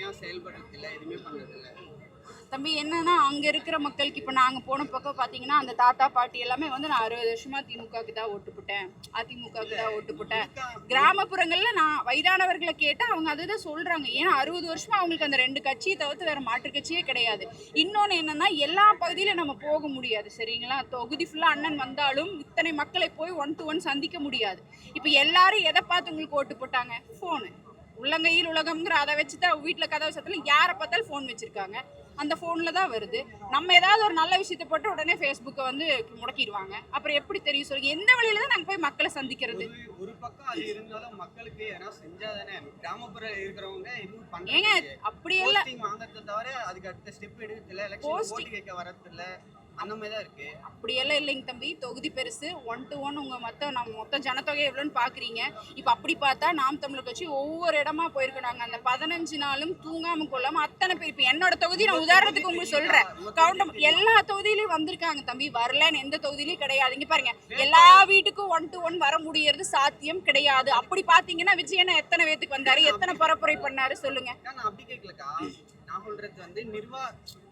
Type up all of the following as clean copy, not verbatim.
ஏன் செயல்படுறது இல்லை, எதுவுமே பண்றது இல்லை? தம்பி என்னன்னா அங்க இருக்கிற மக்களுக்கு இப்ப நாங்க போன பக்கம் பாத்தீங்கன்னா அந்த தாத்தா பாட்டி எல்லாமே வந்து நான் 60 வருஷமா திமுகவுக்கு தான் ஓட்டு போட்டேன், அதிமுகவுக்கு தான் ஓட்டு போட்டேன். கிராமப்புறங்கள்ல நான் வயதானவர்களை கேட்டா அவங்க அதுதான் சொல்றாங்க. ஏன்னா 60 வருஷமா அவங்களுக்கு அந்த 2 கட்சியை தவிர்த்து வேற மாற்று கட்சியே கிடையாது. இன்னொன்னு என்னன்னா எல்லா பகுதியிலும் நம்ம போக முடியாது சரிங்களா. தொகுதி ஃபுல்லா அண்ணன் வந்தாலும் இத்தனை மக்களை போய் 1 to 1 சந்திக்க முடியாது. இப்ப எல்லாரும் எதை பார்த்து உங்களுக்கு ஓட்டு போட்டாங்க? போனு. உள்ளங்கையில் உலகம்ங்கிற அதை வச்சுதான் வீட்டுல கதவு சத்தல யாரை பார்த்தாலும் போன் வச்சிருக்காங்க. அந்த போன்ல தான் வருது. நம்ம ஏதாவது ஒரு நல்ல விஷயத்தை போட்டு உடனே ஃபேஸ்புக்கை வந்து முடக்கிடுவாங்க. அப்புறம் எப்படி தெரியும் சொல்லுங்க? எந்த வழியில தான் நாங்க போய் மக்களை சந்திக்கிறது? ஒரு பக்கம் அது இருந்தாலும் மக்களுக்கு ஏன்னா செஞ்சாதானே கிராமப்புற இருக்கிறவங்க எதுவும் பண்ண ஏங்க அப்படி எல்லாம் வாங்கறத தவிர அதுக்கு அடுத்த ஸ்டெப் எடுக்கிறது இல்ல. எலெக்ஷன் ஓட்டு கேட்க வரது இல்ல. அந்த மாதிரி தான் இருக்கு. அப்படியெல்லாம் இல்லைங்க தம்பி. தொகுதி பெருசு. 1 to 1 உங்க மொத்த ஜனத்தொகை எவ்வளோன்னு பாக்குறீங்க. இப்ப அப்படி பார்த்தா நாம் தமிழர் கட்சி ஒவ்வொரு இடமா போயிருக்கிறாங்க. அந்த 15 நாளும் தூங்காம கொள்ளாம அத்தனை பேர். இப்ப என்னோட தொகுதி நான் உதாரணத்துக்கு உங்களுக்கு சொல்றேன். கவுண்டம் எல்லா தொகுதியிலயும் வந்திருக்காங்க தம்பி. வரலன்னு எந்த தொகுதியிலயும் கிடையாது. இங்க பாருங்க எல்லா வீட்டுக்கும் 1 to 1 வர முடியறது சாத்தியம் கிடையாது. அப்படி பாத்தீங்கன்னா விஜயண்ணா எத்தனை பேத்துக்கு வந்தாரு, எத்தனை பரப்புரை பண்ணாரு சொல்லுங்க. நான் அப்படி கேட்கலக்கா. நான் சொல்றது வந்து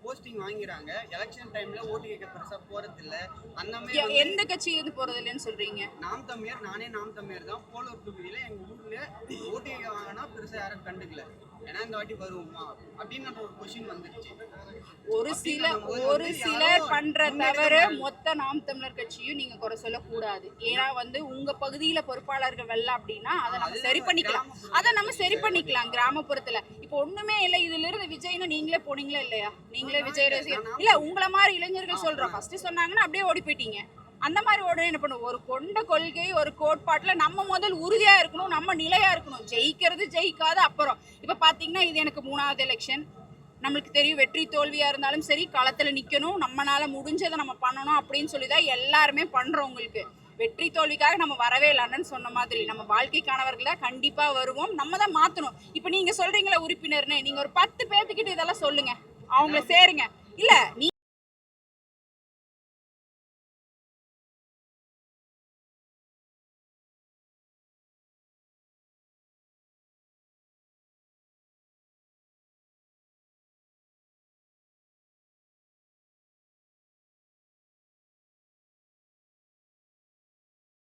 போஸ்டிங் வாங்கிறாங்க. எலெக்ஷன் டைம்ல ஓட்டு கேட்க பெருசா போறது இல்ல. அந்த மாதிரி எந்த கட்சி இருந்து போறது இல்லைன்னு சொல்றீங்க? நாம் தமிழர். நானே நாம் தமிழர் தான். போலூர் தொகுதியில எங்க ஊர்ல ஓட்டு கேட்க வாங்கினா பெருசா யாரும் கண்டுக்கல. ஏன்னா இந்த வாட்டி வருவோமா அப்படின்னு ஒரு கொஸ்டின் வந்துருச்சு. ஒரு சிலர் பண்ற தவிர மொத்த நாம் தமிழர் கட்சியும் நீங்க குறை சொல்லக்கூடாது. ஏன்னா வந்து உங்க பகுதியில பொறுப்பாளர்கள் வரல அப்படின்னா அதை நம்ம சரி பண்ணிக்கலாம். கிராமப்புறத்துல இப்ப ஒண்ணுமே இல்லை. இதுல இருந்து விஜய்னு நீங்களே போனீங்களா இல்லையா? நீங்களே விஜய் ரசிகர் இல்ல உங்களை மாதிரி இளைஞர்கள் சொல்றோம். ஃபர்ஸ்ட் சொன்னாங்கன்னா அப்படியே ஓடி போயிட்டீங்க. அந்த மாதிரி உடனே என்ன பண்ணும்? ஒரு கொண்ட கொள்கை ஒரு கோட்பாட்டுல நம்ம முதல் உறுதியா இருக்கணும், நம்ம நிலையா இருக்கணும். ஜெயிக்கிறது ஜெயிக்காது அப்புறம். இப்ப பாத்தீங்கன்னா இது எனக்கு 3வது எலெக்ஷன். நம்மளுக்கு தெரியும் வெற்றி தோல்வியா இருந்தாலும் சரி களத்துல நிக்கணும், நம்மளால முடிஞ்சதை நம்ம பண்ணணும் அப்படின்னு சொல்லிதான் எல்லாருமே பண்றோம். உங்களுக்கு வெற்றி தோல்விக்காக நம்ம வரவே இல்லைன்னு சொன்ன மாதிரி நம்ம வாழ்க்கைக்கானவர்களா கண்டிப்பா வருவோம். நம்ம தான் மாத்தணும். இப்ப நீங்க சொல்றீங்களா உறுப்பினர்னு, நீங்க ஒரு 10 பேர்த்துக்கிட்ட இதெல்லாம் சொல்லுங்க, அவங்கள சேருங்க. இல்ல